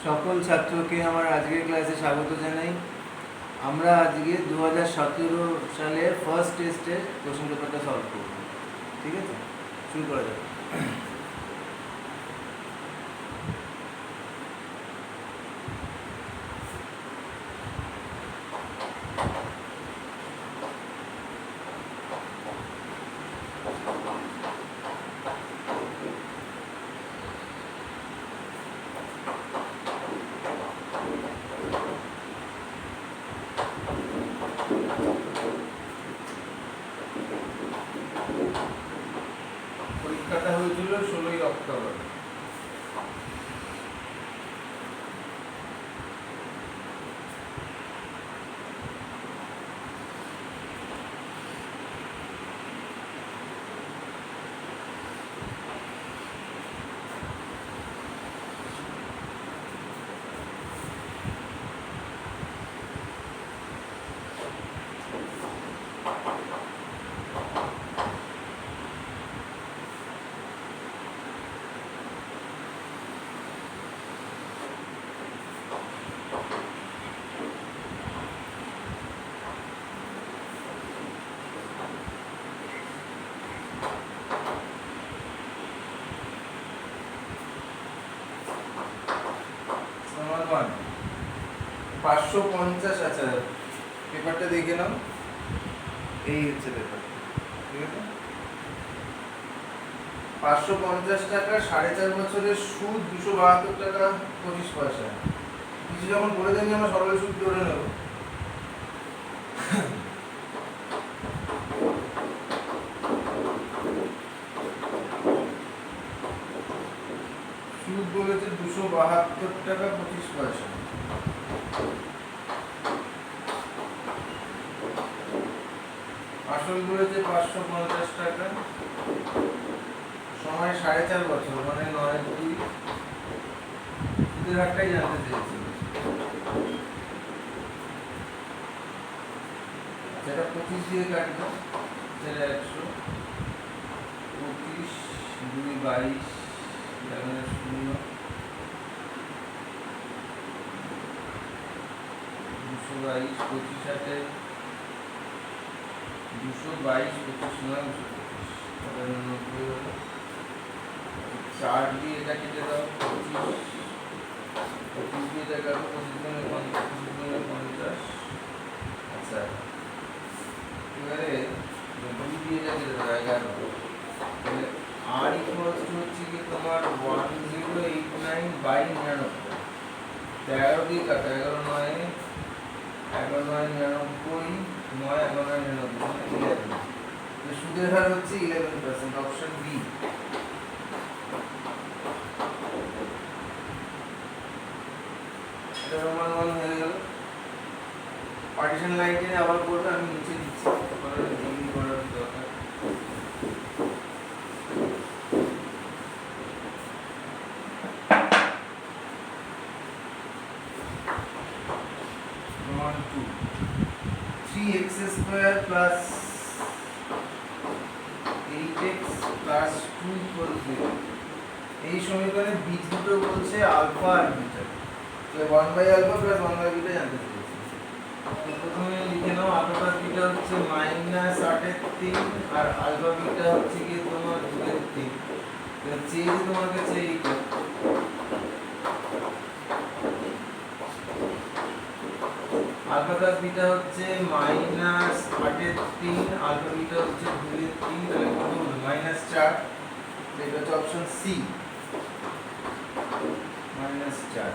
সকল ছাত্রকে আমার আজকের ক্লাসে স্বাগত জানাই। আমরা আজকে 2017 সালের ফার্স্ট টেস্টের কোশ্চেন পেপারটা সলভ করব। ঠিক আছে, শুরু করা যাক। পরীক্ষাটা হয়েছিল 16ই অক্টোবর। সমাধান 550। আচ্ছা, পেপারটা দেখে নাও। এই হচ্ছে পেপার, ঠিক আছে। 550 টাকা, 4.5 বছরের সুদ 272 টাকা 25 পয়সা। কিছু যখন বলে দেন আমরা সরল সুদ ধরে নেব। সুদ বলেছে 272 টাকা 25 পয়সা। আসল বলেছে 550 টাকা, সময় 4.5 বছর, মানে 9-2। সুদের হারটাই জানতে চেয়েছিল। যেটা 25 দিয়ে কাটবো, সেটা 100, 25, 2, 22, 0, 222, 25, 222, 25, 9, 90 হলো। 4 দিয়ে এটা কেটে দাও, 25, 25 দিয়ে এটা কাটবো, 25 50। আচ্ছা, এবারে 2 দিয়ে এটা কেটে দাও, 11। তাহলে আর ইকুয়ালস টু হচ্ছে কি তোমার 1089/99। 11 দিয়ে কাটো, 11 9, 11 9 99, 9 11 99, 11। তো সুদের হার হচ্ছে 11%, অপশন বি। এটা সমান হয়ে গেল। পার্টিশন লাইনে আবার করবে, আমি নিচে দিচ্ছি, কারণ ডিগ্রি করার দরকার। Roman 2, 3x square plus 8x plus 2 equals 0। এই সমীকরণে বীজ দুটো বলছে আলফা আর বিটা। তো 1/alpha plus 1/beta জানতে চেয়েছি। তো প্রথমে লিখে নাও, আলফা প্লাস বিটা হচ্ছে -8/3 আর আলফা বিটা হচ্ছে কি তোমার 2/3। তো চেয়েছি তোমার কাছে এইটা। আলফা প্লাস বিটা হচ্ছে -8/3, আলফা বিটা হচ্ছে 2/3, তাহলে কত হলো? -4। এটা হচ্ছে অপশন সি, -4।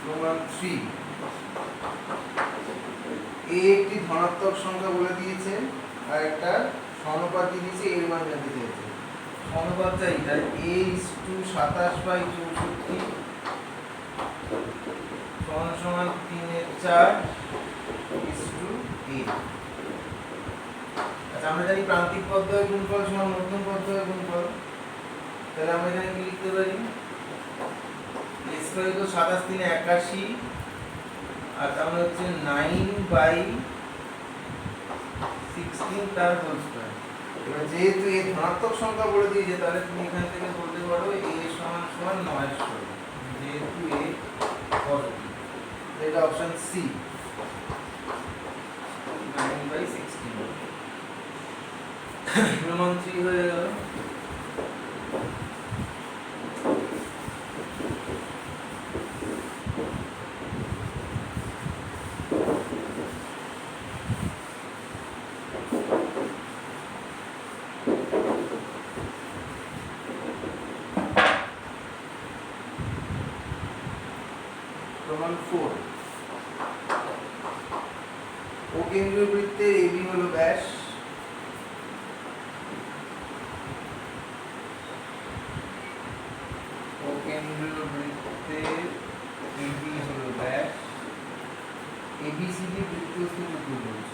প্রমাণ 3, এ একটি ধনাত্মক সংখ্যা বলে দিয়েছে আর একটা সমানুপাত দিয়ে দিয়েছে, এর মান জানতে চেয়েছে। সমানুপাতটা এটা a/27/64 সমান 3/4 a। আচ্ছা, আমরা জানি প্রান্তিক পদ্ধতির গুণফল সমান মধ্যম পদ্ধতির গুণফল। তাহলে আমরা এখানে কি লিখতে পারি? a স্কয়ার তো 27 3 81, আর তার মানে হচ্ছে 9/16 তার হোল স্কয়ার। এবার যেহেতু এই ধনাত্মক সংখ্যা বলে দিয়েছে তাহলে তুমি এখান থেকে বলতে পারো a সমান সমান 9 যেহেতু a পজিটিভ, এটা অপশন সি 9/16 প্রমাণ 3 হয়ে গেল। প্রমাণ 4 ও কেন্দ্রীয় বৃত্তের AB হলো ব্যাস, ও কেন্দ্রীয় বৃত্তের AB হলো ব্যাস, ABCD বৃত্তস্থ চতুর্ভুজ।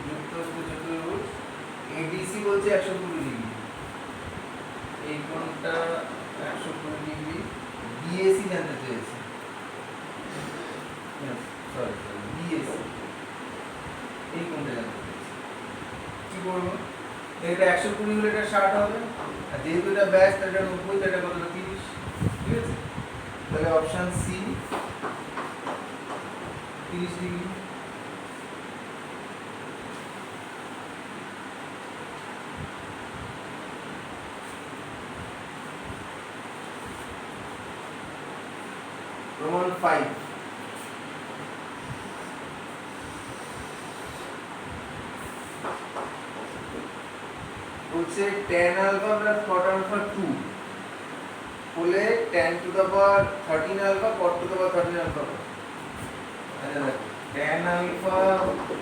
বৃত্তস্থ চতুর্ভুজ ABC বলছে 120 ডিগ্রি, এই কোণটা 120 ডিগ্রি, BAC জানতে চেয়েছে, সরি BAC এই কোণটা জানতে চেয়েছে। কি করব, এটা 120 হলে এটা 60 হবে, আর যেহেতু এটা ব্যাস তাহলে এটা 90, এটা কত 30, ঠিক আছে? তাহলে অপশন সি 30 ডিগ্রি। প্রমাণ 5 বলছে tan alpha plus cot alpha 2 হলে tan to the power 13 alpha cot to the power 13 alpha। আচ্ছা দেখো tan alpha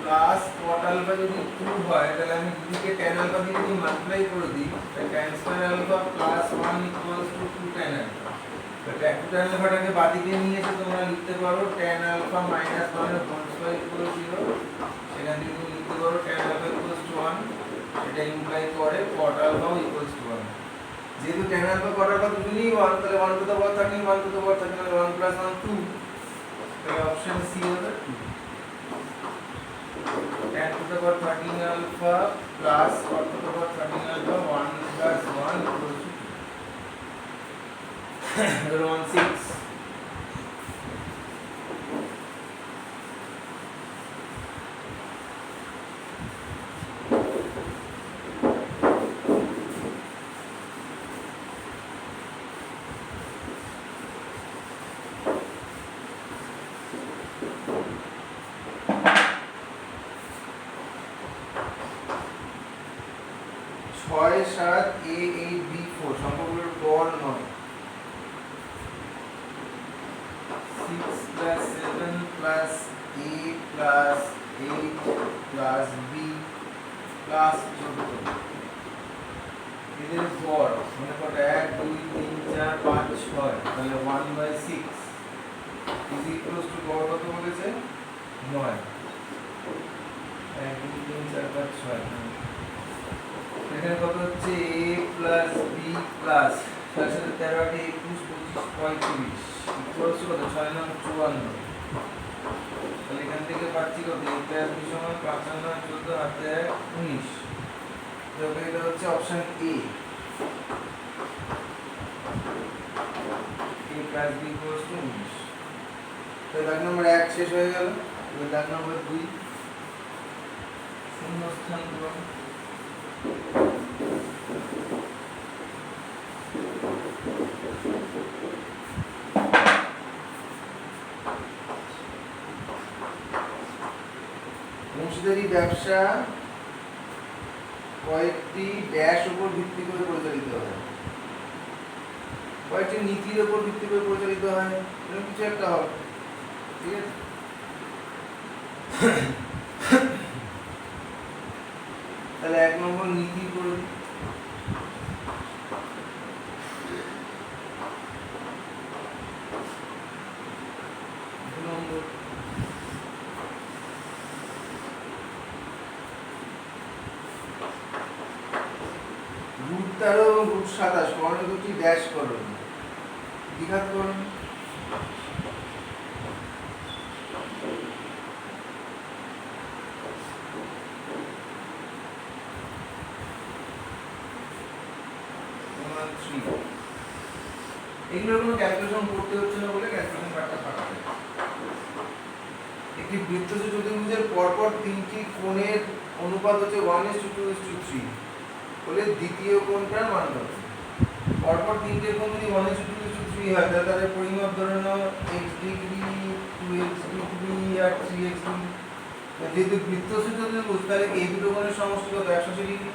plus cot alpha যদি 2 হয় তাহলে আমি দুদিকে tan alpha দিয়ে যদি মাল্টিপ্লাই করে দিই তাহলে tan square alpha plus 1 equals to 2 tan alpha। তাহলে 2 tan alpha টাকে বাদিকে নিয়ে এসে তোমরা লিখতে পারো tan alpha minus 1 এর হোল স্কয়ার equals 0। সেখান থেকে তুমি লিখতে পারো tan alpha equals to 1, এটা ইমপ্লাই করে cot alpha equals to 1। যেহেতু tan alpha cot alpha দুটোই 1 তাহলে 1 to the power 13 1 to the power 13 মানে 1 plus 1 2, তাহলে অপশন সি হবে 2। tan to the power 13 alpha plus cot to the power 13 alpha 1 plus 1 equals to 2। Roman 6 6 7 A 8 B 4 সংখ্যাগুলোর গড় নয়। 6 plus 7 plus A plus 8 plus B plus 14 এদের গড় মানে কত 1 2 3 4 5 6 তাহলে 1/6 is equals to গড় কত বলেছে 9। 1 2 3 4 5 6 এখানে কত হচ্ছে a plus b plus তার সাথে 13 8 21 25 35 ইকুয়ালস কত 6 9 54। তাহলে এখান থেকে পাচ্ছি কত a plus b সমান 5 9 14 হাতে 19। তবে এটা হচ্ছে option A a plus b equals to 19। তো দাগ নম্বর 1 শেষ হয়ে গেল। এবার দাগ নম্বর 2 শূন্যস্থান পূরণ। অংশীদারি ব্যবসা কয়েকটি ড্যাশ উপর ভিত্তি করে পরিচালিত হয়, কয়েকটি নীতির উপর ভিত্তি করে পরিচালিত হয়, এরকম কিছু একটা হবে, ঠিক আছে? তাহলে 1 নম্বর নীতি করে দিই। √13 এবং √27 কর্ণ দুটি ড্যাশ করুন, দ্বিঘাত করুন। 3। এগুলোর কোনো ক্যালকুলেশন করতে হচ্ছে না বলে ক্যালকুলেশন কার্ডটা ফাঁকা হয়ে গেছে। একটি বৃত্তজ চতুর্ভুজের পরপর তিনটি কোণের অনুপাত হচ্ছে 1:2:3 বলে দ্বিতীয় কোণটার মান কত? পরপর তিনটে কোণ যদি 1:2:3 হয় তাহলে তাদের পরিমাপ ধরে নাও x ডিগ্রি, 2x ডিগ্রি আর 3x ডিগ্রি। যেহেতু বৃত্তজ চতুর্ভুজ তাহলে এই দুটো কোণের সমষ্টি কত? 180 ডিগ্রি।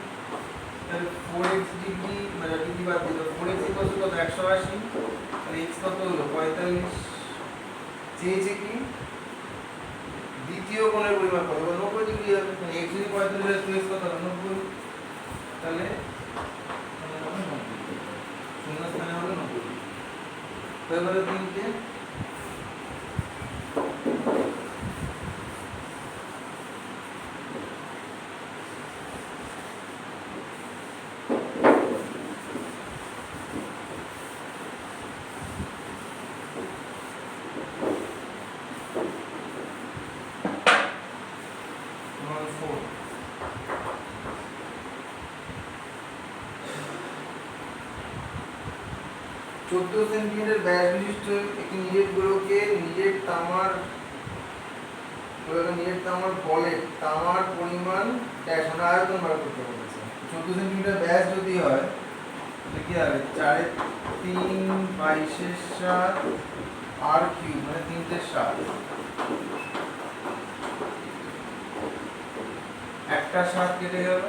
তাহলে 4x ডিগ্রি মানে ডিগ্রি বাদ দিলে 4x কত? 180। তাহলে x কত হলো? 45। চেয়েছে কি দ্বিতীয় কোণের পরিমাপ কত? 90 ডিগ্রি হবে। মানে x যদি 45 হয় 2x কত হবে? 90। তাহলে শূন্য স্থানে হলো 90 ডিগ্রি। তো এবারে তিনটে সেন্টিমিটার ব্যাস বিশিষ্ট একটি নিরেট গোলকে নিরেট তামার বলের তামার পরিমাণ ড্যাশ মানে আয়তন বার করতে বলেছে। 14 সেন্টিমিটার ব্যাস যদি হয় তাহলে কি হবে? 4×3=22 আর কিউব মানে 3×7। একটা 7 কেটে গেল।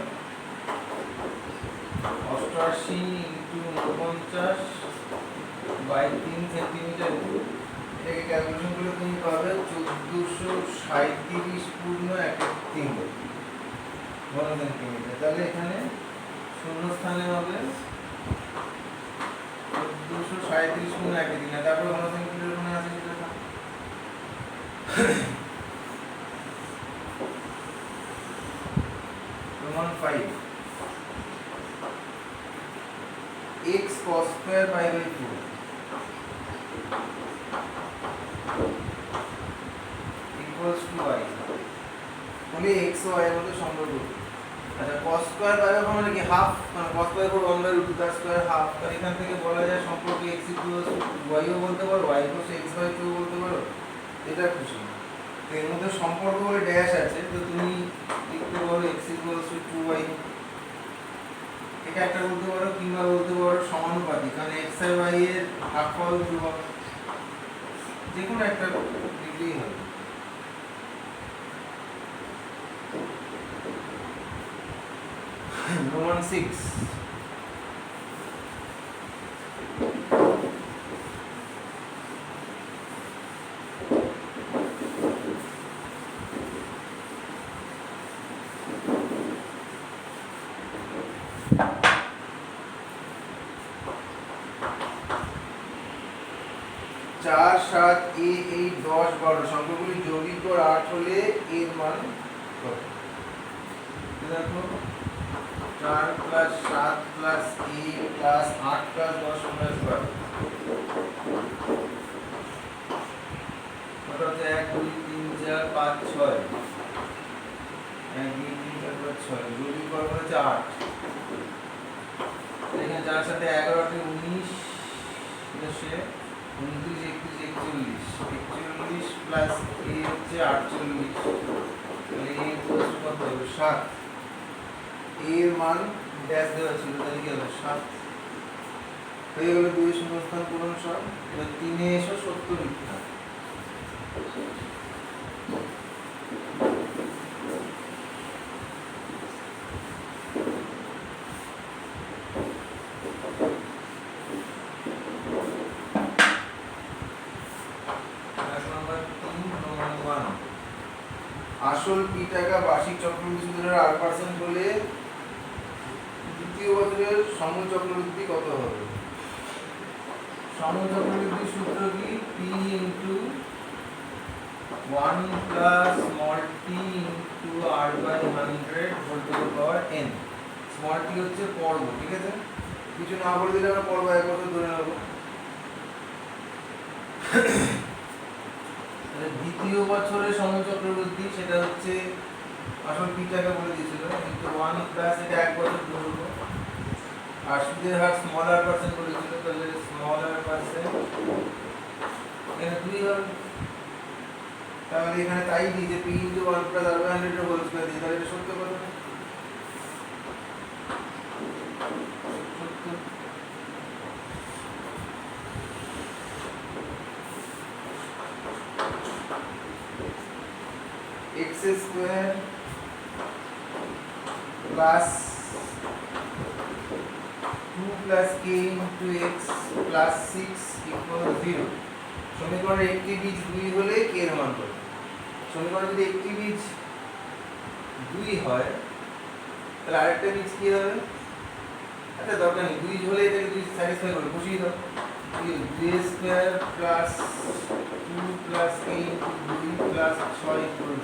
88 × 49 বাই 3 সেন্টিমিটার। এটাকে ক্যালকুলেশন করলে তুমি পাবে 1437 পূর্ণ 1/3 ঘন সেন্টিমিটার। তাহলে এখানে শূন্য স্থানে হবে 1437 পূর্ণ 1/3। তারপর ঘন সেন্টিমিটার ওখানে আছে সেটা প্রমাণ 5 x cos square pi by 4 equals to y বলে x ও y এর মধ্যে সম্পর্ক। আচ্ছা cos square pi by 4 মানে কি হাফ, মানে cos pi by 4 1/√, তার স্কয়ার হাফ। তার এখান থেকে বলা যায় সম্পর্ক x equals to y ও বলতে পারো, y equals to x by 2 বলতে পারো। এটা খুশি। তো এর মধ্যে সম্পর্ক বলে ড্যাশ আছে, তো তুমি লিখতে পারো x equals to 2y। এটা একটা বলতে পারো, কিংবা বলতে পারো সমানুপাতিক, কারণ x আর y এর ভাগফল ধ্রুবক। যে কোনো একটা লিখলেই হবে। রোমান 6 4, 7, 8, 10, 12 সংখ্যাগুলি যৌগিক গড় 8 হলে এর মান কত? দেখো 4 + 7 + 8 + 8 + 10 + 12 কত হচ্ছে? 1, 2, 3, 4, 5, 6 1, 2, 3, 4, 5, 6 যৌগিক গড় হচ্ছে 8। এখানে 4 সাথে 11 = 19 সে 29, 31, 41 প্লাস a হচ্ছে 48। তাহলে a ইকুয়ালস টু কত হবে? 7। a এর মান ড্যাশ দেওয়া ছিল, তাহলে কি হবে? 7 হয়ে গেল। 2 শূন্যস্থান পূরণ সব। এবার 3 এ এসো 70 লিখতে হবে। আসল p টাকা বার্ষিক চক্রবৃদ্ধি সুদের 8% হলে দ্বিতীয় বছরের সময় চক্রবৃদ্ধি কত হবে? সময় চক্রবৃদ্ধির সূত্র কি? p * 1 + small t * r/100 whole to the power n। Small t হচ্ছে পর্ব, ঠিক আছে? কিছু না বলে দিলে আমরা পর্ব 1 বছর ধরে নেব। দ্বিতীয় বছরের সময় চক্রবৃদ্ধি সেটা হচ্ছে আসল p টাকা বলে দিয়েছিল, কিন্তু 1 প্লাস এটা 1 বছর ধরবো আর সুদের হার স্মলার পার্সেন্ট বলেছিল, তাহলে স্মলার পার্সেন্ট এখানে 2 হবে। তাহলে এখানে তাই দিই যে p * 1 + r/100 হোল স্কয়ার দিই, তাহলে এটা সত্য কথা। সত্য। x square plus 2 + k * x plus 6 = 0। সমীকরণের একটি বীজ 2 হলে k এর মান কত? সমীকরণে যদি একটি বীজ 2 হয় তাহলে আরেকটা বীজ কি হবে? আচ্ছা দরকার নেই, 2 হলে এটাকে 2 স্যাটিসফাই করবে, বসিয়ে দাও। 2 স্কয়ার প্লাস 2 + k * 2 প্লাস 6 = 0।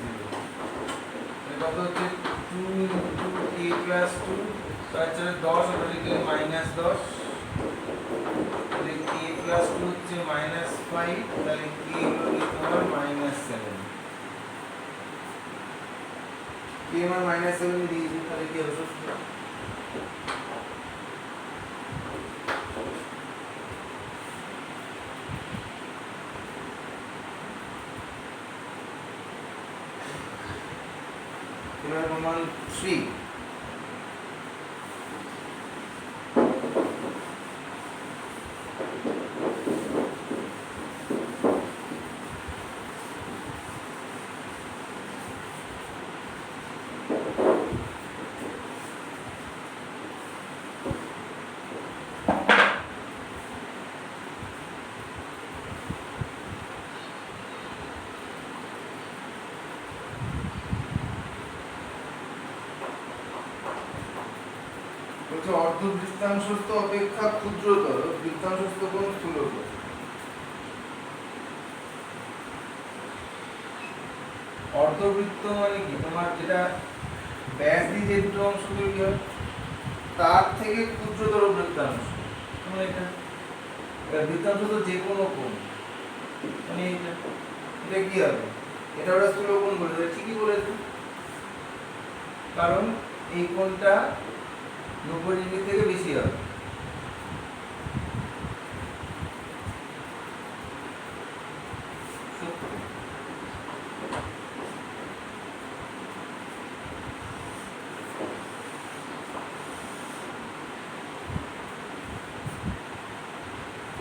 তাহলে কত হচ্ছে? 2 * k + 2 তাহলে 10 আর লিখলে -10, তাহলে k + 2 হচ্ছে -5, তাহলে k হলো কি তোমার -7। k মান -7 দিয়েছি, তাহলে কি হবে? সত্য। এবার প্রমাণ 3। অর্ধবৃত্তাংশস্থ অপেক্ষা ক্ষুদ্রতর বৃত্তাংশস্থ কোণ স্থূলকোণ। অর্ধবৃত্ত মানে কি? তোমার যেটা ব্যাস দিয়ে যে দুটো অংশ তৈরি হয় তার থেকে ক্ষুদ্রতর বৃত্তাংশ মানে এটা। বৃত্তাংশ তো যে কোনো কোণ, মানে এটা কি হবে? এটা ওরা স্থূলকোণ বলে, ঠিকই বলেছে, কারণ এই কোণটা 90 ডিগ্রি থেকে বেশি হবে।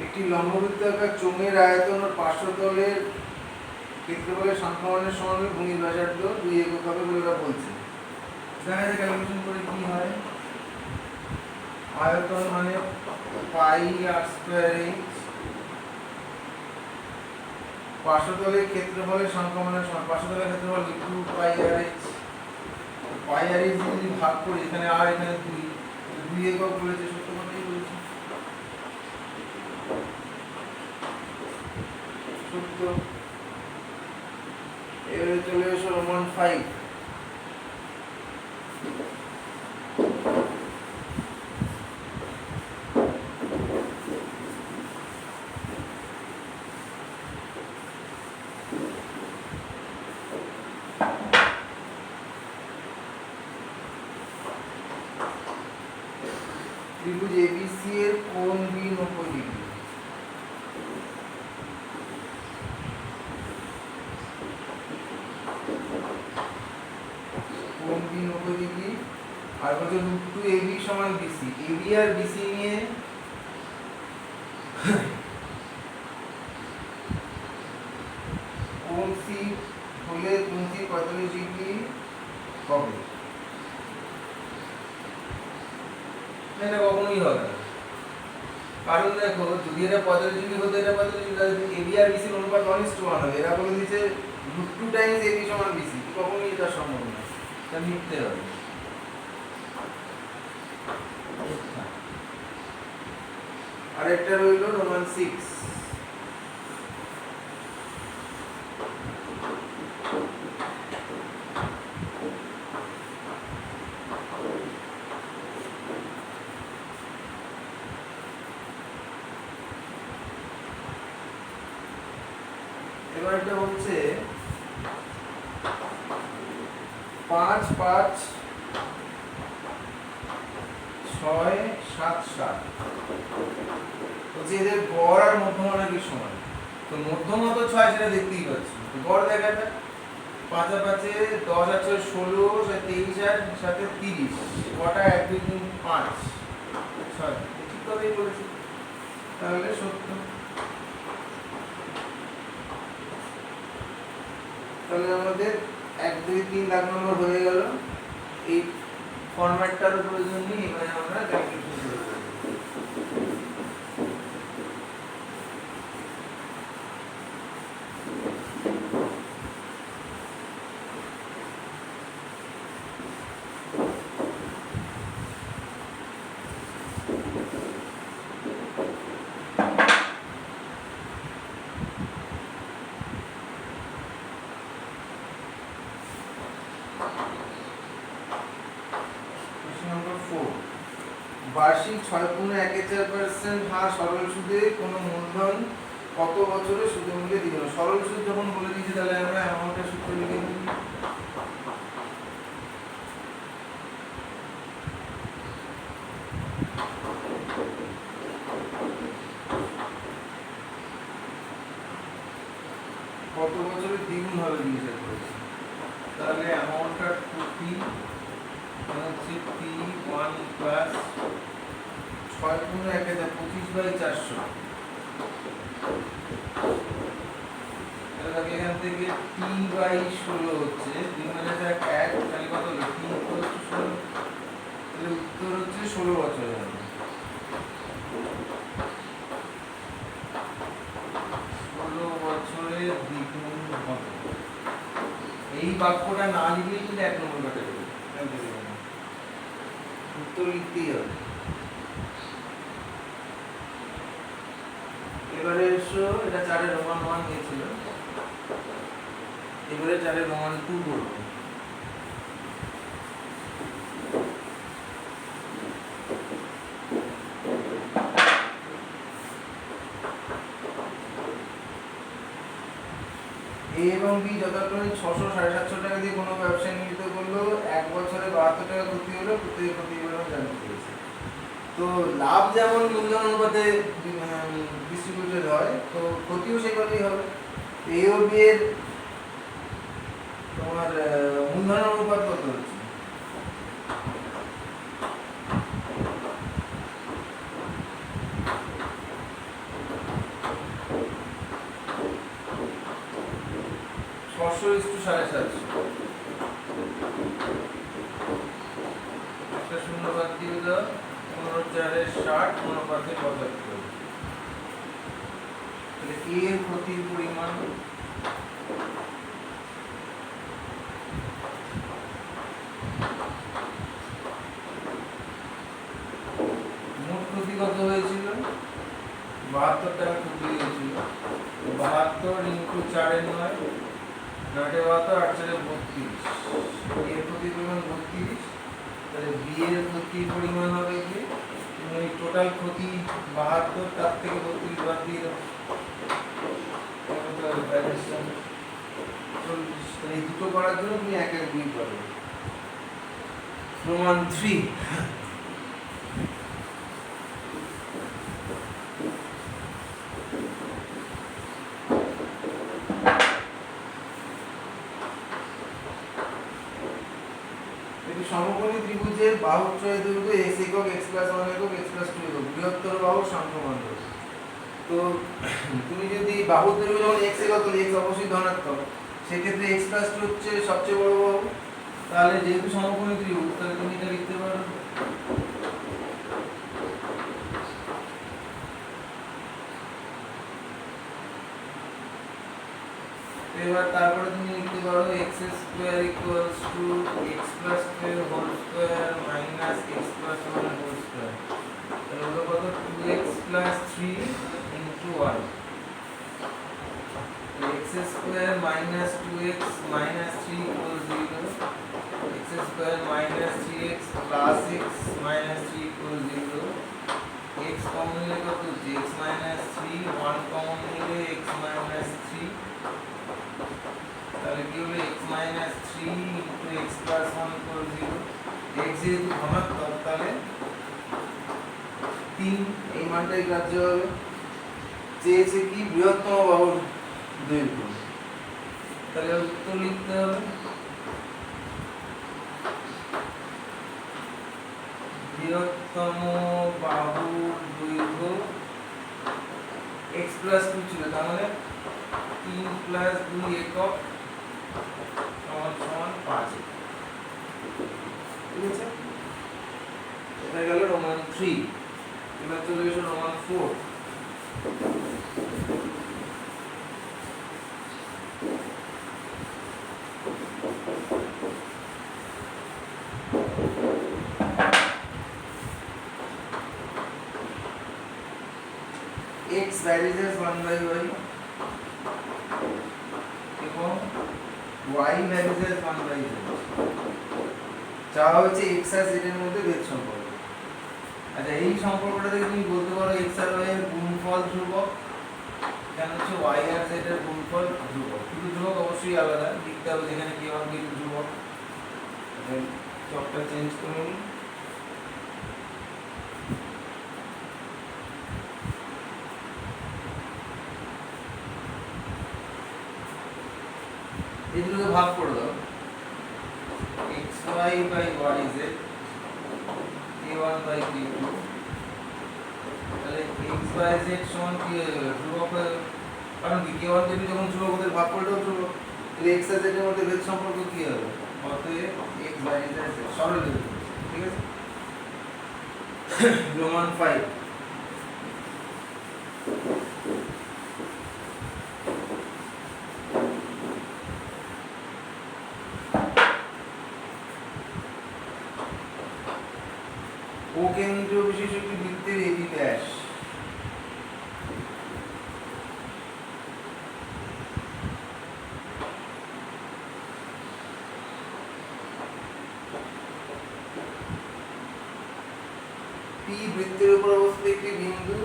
একটি লম্ববৃত্তাকার চোঙের আয়তন ও পার্শ্বতলের ক্ষেত্রফলের সংখ্যামানের সমান হলে ভূমির ব্যাসার্ধ 2 একক হবে বলে ওরা বলছে। দেখা যায় ক্যালকুলেশন করে কি হয়? আয়তন মানে πr²h, পার্শ্বতলের ক্ষেত্রফলের সংখ্যামানের সমান, পার্শ্বতলের ক্ষেত্রফল 2πrh। πrh যদি ভাগ করি, এখানে r এখানে 2 একক বলেছে, সত্য কথাই বলেছে। সত্য। এবারে চলে এসো রোমান 5। ত্রিভুজ ABC এর কোণ B 90 ডিগ্রি। কোণ B 90 ডিগ্রি, আর বলছে √2AB = BC। AB আর BC নিয়ে কোণ C হলে কোণ C 45 ডিগ্রি হবে। এটা কখনোই হবে না, কারণ দেখো যদি এটা 45 ডিগ্রি হতো, এটা 45 ডিগ্রি, তাহলে এবি আর বিসির অনুপাত 1:1 হবে। এরা বলে দিয়েছে √2 টাইমস এবি = বিসি, কখনোই এটা সম্ভব না, এটা মিথ্যে হবে। আরেকটা রইল রোমান 6। এবার এটা হচ্ছে 5, 5, 6 6 7 7 বলছি এদের গড় আর মধ্যমা কি সমান, তো মধ্যমা তো 6 সেটা দেখতেই পাচ্ছি, তো গড় দেখা যাক। 5 আর 5 10 আছে 16, 23 আর সাথে 30, কটা 1 2 3 5 6, ঠিক করেই বলেছি, তাহলে সত্য। তাহলে আমাদের 1 2 3 দাগ নম্বর হয়ে গেল। এই ফরম্যাটটার প্রয়োজন নেই, এবারে আমরা ক্যালকুলেশন শুরু করব। বার্ষিক 6.14% হার সরল সুদে কোনো মূলধন কত বছরে সুদের মূল্যে দ্বিগুণ। সরল সুদ যখন বলে দিয়েছি তাহলে আমরা অ্যামাউন্টের সূত্র লিখে দিই। কত বছরে দ্বিগুণ হবে জিজ্ঞাসা করেছি, তাহলে অ্যামাউন্টটা 2p হচ্ছে p1 প্লাস 6.14/400। তাহলে এখান থেকে t/16 হচ্ছে 2 - 1 তাহলে কত হলো, t = 16, তাহলে উত্তর হচ্ছে 16 বছর হবে। 16 বছরে দ্বিগুণ হবে। এই বাক্যটা না লিখলেই কিন্তু 1 নম্বর কাটে যাবে, উত্তর লিখতেই হবে। এবারে এসো, এটা 4 এর রোমান 1 দিয়েছিল, এবারে 4 এর রোমান 2 করব। এ এবং বি যথাক্রমে 600 750 টাকা দিয়ে কোনো ব্যবসায় নিয়োজিত করলো, 1 বছরে 72 টাকা ক্ষতি হলো, প্রত্যেক প্রতিবেদন জানতে পেরেছে। তো লাভ যেমন মূলধন অনুপাতে ডিস্ট্রিবিউটেড হয়, তো ক্ষতিও সেভাবেই হবে। এ ও বি এর তোমার মূলধন অনুপাত কত হচ্ছে, ছশো ইস্টু 750, একটা শূন্য বাদ দিয়ে দাও, 15 4 60 অনুপাতে 75। তাহলে এ এর ক্ষতির পরিমাণ মোট ক্ষতি কত হয়েছিল, 72 টাকা ক্ষতি হয়েছিল। 72 ইন্টু 4 এর 9, 9 এ 72, 8 4 এ 32, এর ক্ষতির পরিমাণ 32। তাহলে বি এর ক্ষতির পরিমাণ হবে কি, এই টোটাল ক্ষতি 72, তার থেকে 32 বাদ দিয়ে দাও, এই দুটো করার জন্য তুমি 1 1 2 পাবে। প্রমাণ 3। সমকোণী ত্রিভুজের বাহুত্রয়ের দৈর্ঘ্য x একক, x + 1 একক, x + 2 একক, বৃহত্তর বাহুর সংখ্যমান কত। তো তুমি যদি বাহুর দৈর্ঘ্য যখন x একক, তাহলে x অবশ্যই ধনাত্মক, সেক্ষেত্রে x + 2 হচ্ছে সবচেয়ে বড় বাহু। তাহলে যেহেতু সমকোণী ত্রিভুজ, তাহলে তুমি এটা লিখতে পারো এবার তারপরে তুমি লিখতে পারো x² = x + 2 whole square minus x + 1 whole square, তাহলে হলো কত 2x + 3 * 1, x² - 2x - 3 = 0, x² - 3x + x - 3 = 0, x common নিলে কত হচ্ছে x - 3, 1 কমন নিলে x - 3, তাহলে কি হলো x - 3 * x + 1 = 0। x যেহেতু ধনাত্মক, তাহলে 3 এই মানটাই গ্রাহ্য হবে। চেয়েছে কি বৃহত্তম বাহুর দৈর্ঘ্য, তাহলে উত্তর লিখতে হবে বৃহত্তম বাহুর দৈর্ঘ্য x প্লাস 2 ছিল, তার মানে 3 প্লাস 2 একক সমান সমান 5। ঠিক আছে, এটা গেল রোমান 3। এবার চলে গেছে Roman 4। x varies as 1 by y এবং y varies as 1 by z। চাওয়া হচ্ছে x আর z এর মধ্যে ভেদ সম্পর্ক। আচ্ছা, এই সম্পর্কটা থেকে তুমি বলতে পারো x আর y এর গুণফল ধ্রুবক, কেন হচ্ছে y আর z এর গুণফল ধ্রুবক। কিন্তু ধ্রুবক অবশ্যই আলাদা লিখতে হবে, যেখানে কি হবে ধ্রুবক। চকটা চেঞ্জ করে নিই। এই দুটোকে ভাগ করে দাও, xy by yz k1 by k2, তাহলে x by z সমান কি ধ্রুবক, কারণ কি k1 k2 যখন ধ্রুবক ওদের ভাগ করে দাও ধ্রুবক, তাহলে x আর z এর মধ্যে ভেদ সম্পর্ক কি হবে, অতএব x by z সরল লিখব। ঠিক আছে, রোমান 5। ও কেন্দ্রীয় বিশেষ একটি বৃত্তের এবি ব্যাস পি বৃত্তের উপর অবস্থিত একটি বিন্দু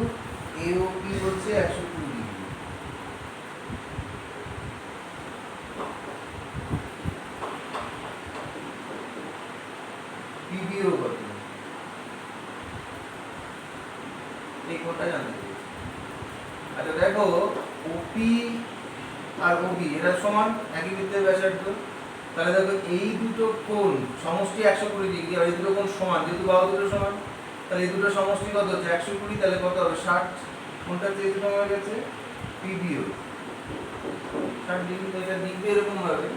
এ ও পি হচ্ছে 120 ডিগ্রি। পিবিও কত, এই কোণটা জানতে চাই। আচ্ছা দেখো, ওপি আর ওবি এরা সমান, একই বৃত্তের ব্যাসার্ধ। তাহলে দেখো এই দুটো কোণ সমষ্টি 120 ডিগ্রি, আর এই দুটো কোণ সমান, যেহেতু বাহু দুটো সমান, তাহলে এই দুটো সমষ্টি কত হচ্ছে 120, তাহলে কত হবে 60। কোণটা যেহেতু আমার কাছে পিবিও 60 ডিগ্রি। তো এটা লিখবে এরকম ভাবে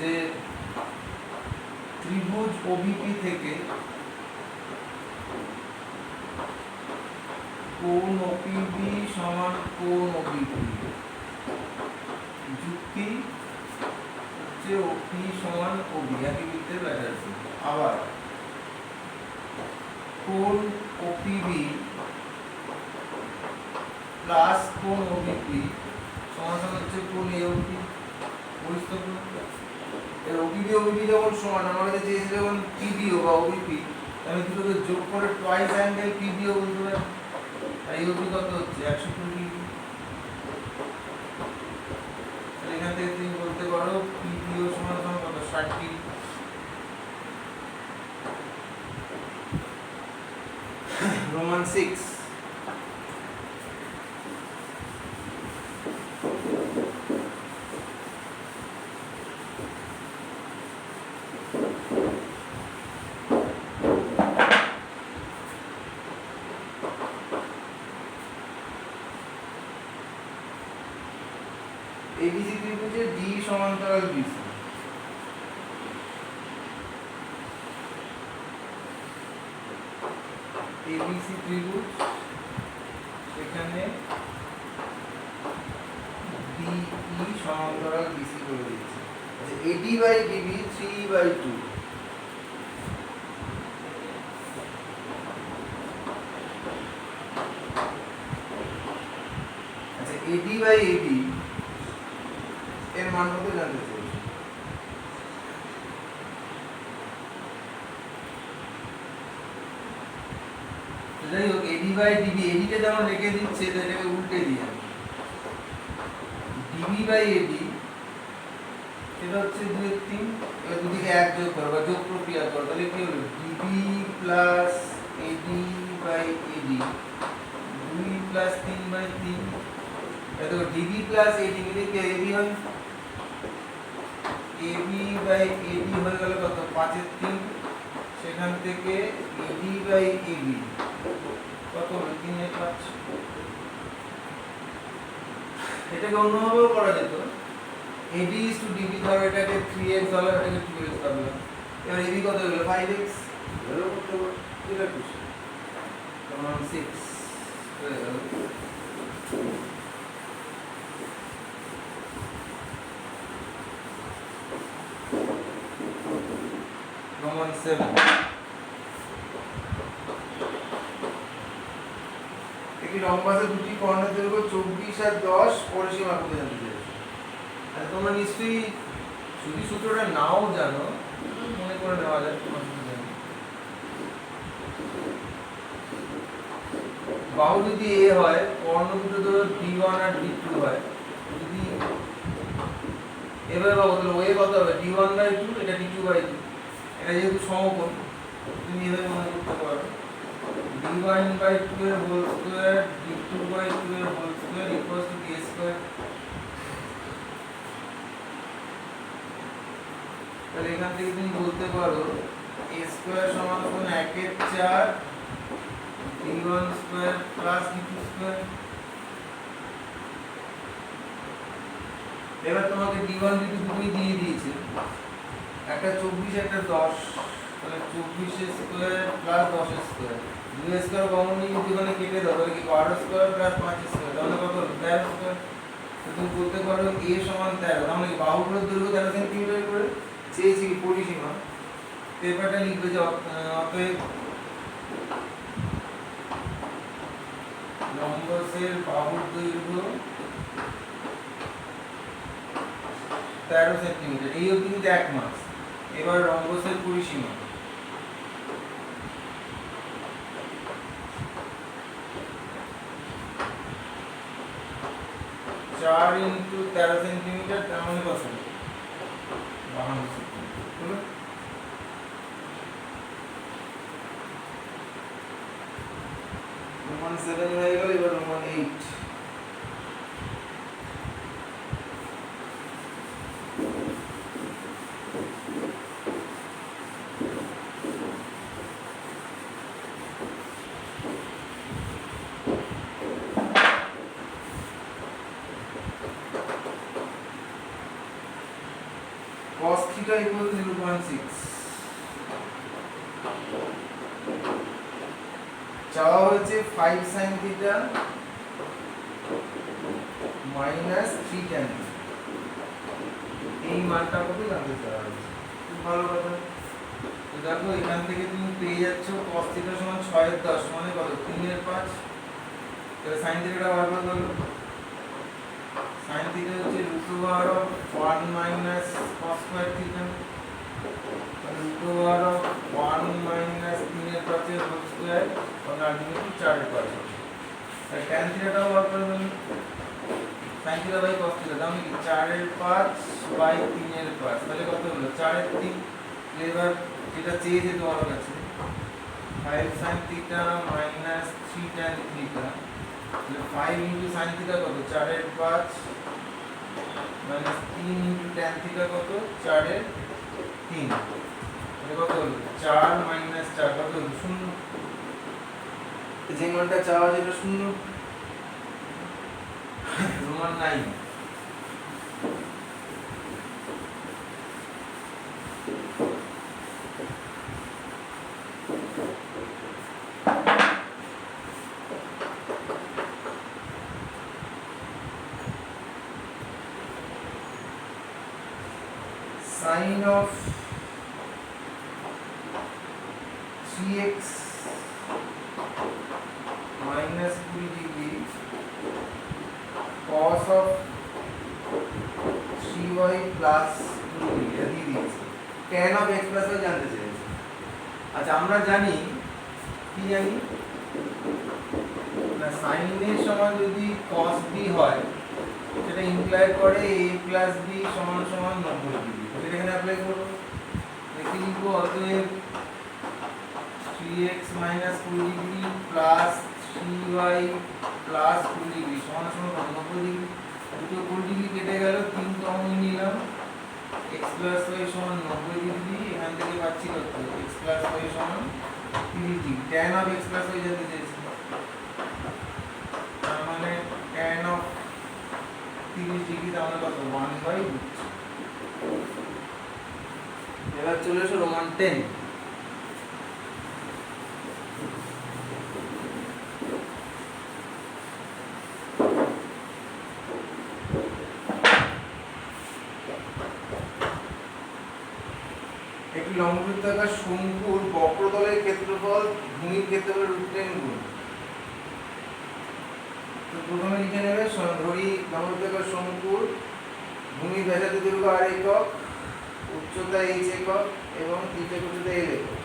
যে ত্রিভুজ ওবিপি থেকে কোণ ওপিবি সমান কোণ ওবিপি, যুক্তি হচ্ছে ওপি সমান ওবি, একই বৃত্তের ব্যাসার্ধ। আবার কোণ ওপিবি প্লাস কোণ ওবিপি সমান হচ্ছে কোণ এওপি। বুঝতে এর ওবিপি ওবিপি যখন সমান, আমাদের চেয়েছে যখন পিবিও বা ওবিপি, আমি দুটোকে যোগ করে টুয়াইস অ্যাঙ্গেল পিবিও বলতে পারি। আর এওপি কত হচ্ছে 120 ডিগ্রি। তাহলে এখান থেকে তুমি বলতে পারো পিবিও সমান সমান কত 60 ডিগ্রি। রোমান 6। এবিসি ত্রিভুজে ডি সমান্তরাল বিসি। এবিসি ত্রিভুজ, সেখানে ডিই সমান্তরাল বিসি করে দিয়েছে। আচ্ছা, এডি বাই ডিবি 3/2। আচ্ছা, এডি বাই এবি এর মান কত জানতে চাইছি। যাই হোক, এডি বাই ডিবি, এডিটা যেমন রেখে দিচ্ছে এটাকে উল্টে দিয়ে ডিবি বাই এডি, সেটা হচ্ছে 2/3। এবার দুদিকে 1 যোগ করো বা যোগ প্রক্রিয়া করো, তাহলে কি হবে DB plus AD by AD 2 plus 3 by 3, এটা তো ডিবি প্লাস এডি মিলে কি এবি হয়, এবি বাই এডি হয়ে গেল কত 5 এর 3, সেখান থেকে এডি বাই এবি কত হলো 3 এর 5। এটাকে অন্যভাবেও করা যেত, এডি ইজ টু ডিবি, ধরো এটাকে 3x হলো, এটাকে 2x ভাবলাম, এবার এবি কত হলো 5x, এরও করতে পারো যেটা খুশি, সমান 6 হয়ে গেল। সমান 7। একটি রম্বাসে দুটি কর্ণের দৈর্ঘ্য 24 আর 10 পরিসীমা করতে জানতে চাইছি। আর তোমরা নিশ্চয়ই যদি সূত্রটা নাও জানো মনে করে নেওয়া যায়, তোমার অসুবিধা নেই। বাহু যদি এ হয়, কর্ণ দুটো ধরো d1 আর d2 হয়, যদি এভাবে বাহু তাহলে ওয়ে কত হবে d1/2, এটা d2/2, এটা যেহেতু সমকোণ তুমি এভাবে মনে করতে পারো d1/2 এর হোল স্কয়ার d2/2 এর whole square equals to d square. তাহলে এখান থেকে তুমি বলতে পারো a স্কয়ার সমান 1 এর 4 d1 square plus d2 square. এবার তোমাকে d1 d2 দুটোই দিয়ে দিয়েছে, একটা 24 একটা 10, তাহলে 24 square plus 10 square, 2 square common নিয়ে যদি ওখানে কেটে দাও তাহলে কি 12 স্কয়ার প্লাস 5 স্কয়ার, তাহলে কত হলো 13 স্কয়ার। তো তুমি বলতে পারো a সমান 13, তাহলে কি বাহুগুলোর দৈর্ঘ্য 13 সেন্টিমিটার করে চেয়েছি কি পরিসীমা, পেপারটা লিখবে যে অতএব রম্বসের বাহুর দৈর্ঘ্য 13 সেন্টিমিটার, এই অবধি কিন্তু 1 মাস। এবার রম্বসের পরিসীমা, চার ইন্টু 13 সেন্টিমিটার, তার মানে কত 52 সেন্টিমিটার। রোমান 7 হয়ে গেল, এবার রোমান 8। cos theta equals 0.6, চাওয়া হয়েছে 5 sin theta minus 3 tan theta, এই মানটা কত জানতে চাওয়া হয়েছে। খুব ভালো কথা। তো দেখো এখান থেকে তুমি পেয়ে যাচ্ছ cos theta সমান 6 এর 10 মানে কত 3 এর 5, তাহলে sin theta টা বার করে দাও। sin theta হচ্ছে √1 minus cos square theta, √1 minus 3 এর 5 এর হোল স্কয়ার, আর আলটিমেটলি 4 এর 5। আর tan theta টাও বার করে দেব, sin theta by cos theta দাম কি 4 এর 5 বাই 3 এর 5, তাহলে কত হলো 4 এর 3। এবার যেটা চেয়েছে তোমার কাছে 5 sin theta minus 3 tan theta, তাহলে 5 into sin theta কত 4 এর 5 minus 3 into tan theta কত 4 এর 3, তাহলে কত হলো 4 minus 4 কত হলো 0, যে মানটা চাওয়া যেটা 0। Roman 9, sin of 3x minus 2 degree cos of 3y plus 2 degree এটা দিয়ে দিয়েছে, tan of x plus y জানতে চেয়েছে। আচ্ছা আমরা জানি কি জানি না, sin a সমান যদি cos b হয় সেটা ইমপ্লাই করে a plus b সমান সমান 90 ডিগ্রি। এটা এখানে অ্যাপ্লাই করব, দেখি লিখব অতএব 3 3x minus 20 degree plus 3y plus 20 degree সমান সমান 90 ডিগ্রি। দুটো 20 ডিগ্রি কেটে গেল, 3 কমন নিলাম, x plus y সমান 90 ডিগ্রি। এখান থেকে পাচ্ছি কত? x plus y সমান 30 degree. tan of x plus y জানতে চাইছি, তার মানে tan of 30 ডিগ্রি তার মানে কত? 1/√। এবার চলে এসো রোমান 10। একটি লম্ববৃত্তাকার শঙ্কুর বক্রতলের ক্ষেত্রফল ভূমির ক্ষেত্রফলের √10 গুণ। তো প্রথমে লিখে নেবে, ধরি লম্ববৃত্তাকার শঙ্কুর ভূমির ব্যাসার্ধ দৈর্ঘ্য r একক, উচ্চতা h একক এবং ত্রিজ্যা উচ্চতা l একক।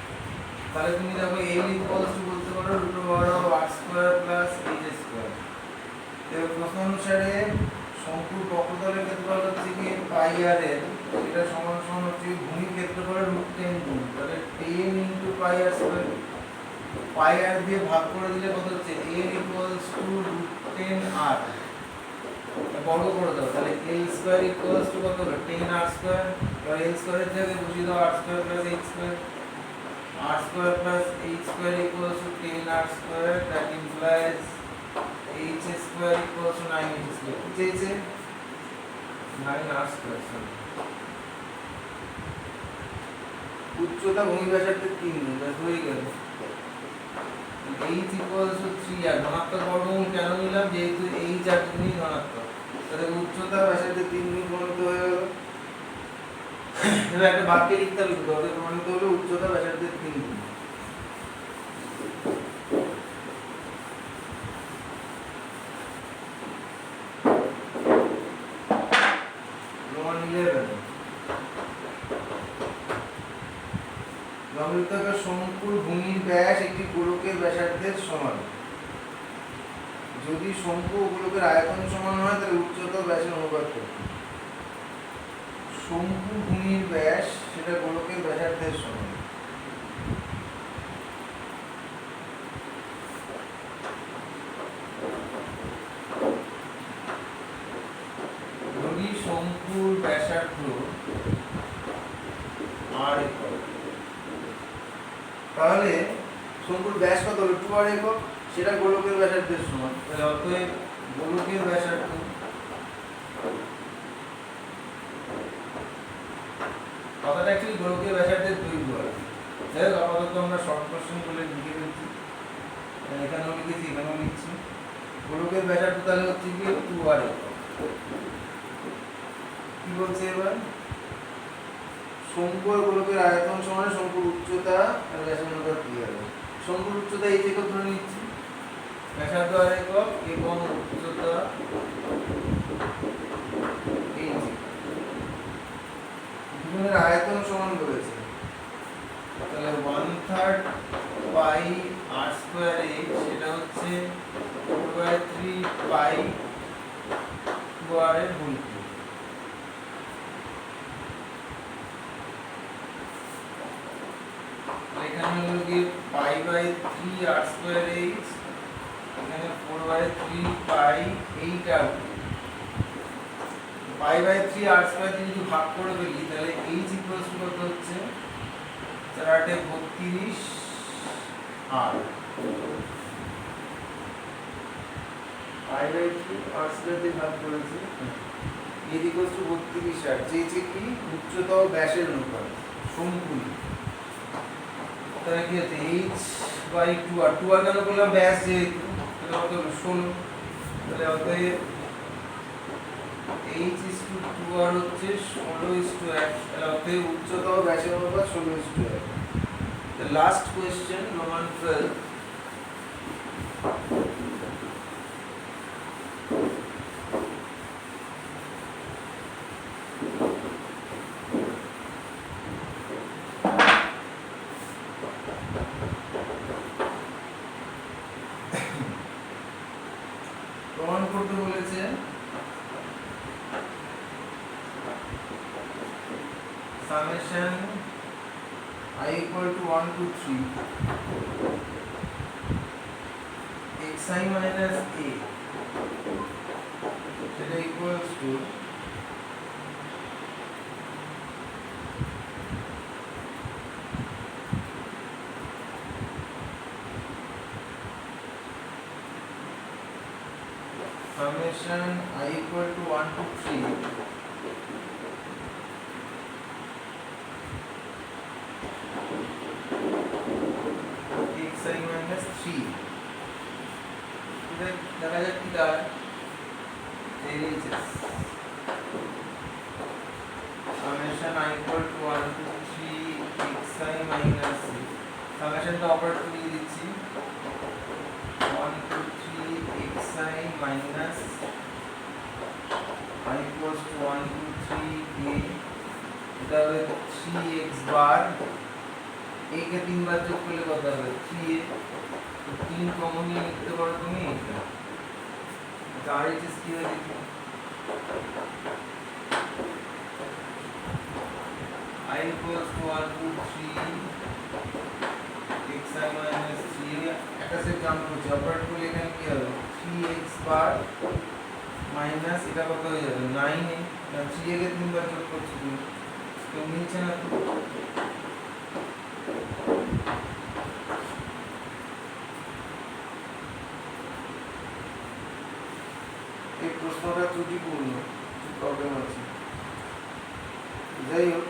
তাহলে তুমি দেখো l ইকুয়ালস টু বলতে পারো √r² প্লাস h²। তো প্রশ্ন অনুসারে শঙ্কুর বক্রতলের ক্ষেত্রফল হচ্ছে কি πr এর, এটা সমান সমান হচ্ছে ভূমির ক্ষেত্রফলের √10 গুণ। তাহলে 10 × πr², πr দিয়ে ভাগ করে দিলে কত হচ্ছে? l ইকুয়ালস টু √10r, বর্গ করে দাও, তাহলে l² ইকুয়ালস টু কত হলো? 10r²। এবার l² এর জায়গায় বসিয়ে দাও r² plus h², r² plus h² equals to 10r², that implies h² equals to 9h²। কি চাইছে? 9r²। উচ্চতা ভূমি ব্যাসার্ধের 3 গুণ, ব্যাস হয়ে গেল। h ইকুয়ালস টু 3r, ধনাত্মক বর্গমূল কেন নিলাম? যেহেতু h আর 3 ধনাত্মক, তাহলে উচ্চতা ব্যাসার্ধের 3 গুণ প্রমাণিত হয়ে গেল। এবার একটা বাক্যে লিখতে হবে, তবে প্রমাণিত হলো উচ্চতা ব্যাসার্ধের 3 গুণ। রোমান 11। লম্ববৃত্তাকার শঙ্কুর ভূমির ব্যাস একটি গোলকের ব্যাসার্ধের সমান। যদি শঙ্কু ও গোলকের আয়তন সমান হয় তাহলে উচ্চতা ও ব্যাসের অনুপাত কত? শঙ্কু ভূমির ব্যাস সেটা গোলকের ব্যাসার্ধের সমান। যদি শঙ্কুর ব্যাসার্ধ r একক, তাহলে শঙ্কুর ব্যাস কত হলো? 2r একক, সেটা গোলকের ব্যাসার্ধের সমান। তাহলে অতএব গোলকের ব্যাসার্ধ কথাটা অ্যাকচুয়ালি গোলকের ব্যাসার্ধের দৈর্ঘ্য আর কি। যাই হোক, আপাতত আমরা শর্ট কোশ্চেন বলে লিখে ফেলছি, এখানেও লিখেছি, এখানেও লিখছি। গোলকের ব্যাসার্ধ তাহলে হচ্ছে কি 2r একক। কি বলছে এবার? শঙ্কু আর গোলকের আয়তন সমান শঙ্কুর উচ্চতা আর ব্যাসের অনুপাত কি হবে? শঙ্কুর উচ্চতা h একক ধরে নিচ্ছি, ব্যাসার্ধ r একক এবং উচ্চতা h একক। দুজনের আয়তন সমান করেছে, তাহলে 1/3 পাই r²h, সেটা হচ্ছে 4/3 পাই 2r এর গুণিত। এখানে হলো কি π/3 r²h, এখানে 4/3 পাই 8r। π/3 r² দিয়ে যদি ভাগ করে ফেলি তাহলে h ইকুয়ালস টু কত হচ্ছে? 4/8 32 r। π/3 r² দিয়ে ভাগ করেছি, h ইকুয়ালস টু 32 r। চেয়েছে কি? উচ্চতা ও ব্যাসের অনুপাত শঙ্কু। তাহলে কি হচ্ছে? h/2r, 2r কেন বললাম? ব্যাস যেহেতু, তাহলে কত হলো? 16। তাহলে অতএব h/2r হচ্ছে 16:1। তাহলে অতএব উচ্চতা ও ব্যাসের অনুপাত 16:1। The last question, Roman 12. প্রমাণ করতে বলেছে summation I equal to 1 to 3 xi minus a সেটা equals to summation I equal to 1 to 3 xi minus 3 দেখা যাক কি দাঁড়ায় summation I equal to 1 to 3 xi minus summation তো অপারেট করে দিচ্ছি 1 to 3 xi minus I equals to 1 to 3 a এটা হবে 3x বার a কে 3 বার যোগ করলে কত হবে 3a তো 3 কমন নিয়ে লিখতে পারো তুমি এটা RHS কি হয় দেখি I equals to 1 to 3 xi minus 3 একটা সেট জাম্প করছি অপারেট করলে এখানে কি হবে 3x বার মাইনাস এটা কত হয়ে যাবে 9a না 3a কে 3 বার যোগ করছি তুমি তো মিলছে না তো এই প্রশ্নটা ত্রুটিপূর্ণ প্রবলেম আছে যাই হোক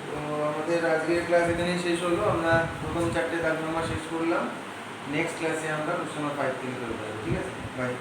তো আমাদের আজকের ক্লাস এখানেই শেষ হলো আমরা প্রথম চারটে দাগ নাম্বার শেষ করলাম নেক্সট ক্লাসে আমরা প্রশ্ন নম্বর 5 থেকে শুরু করব ঠিক আছে বাই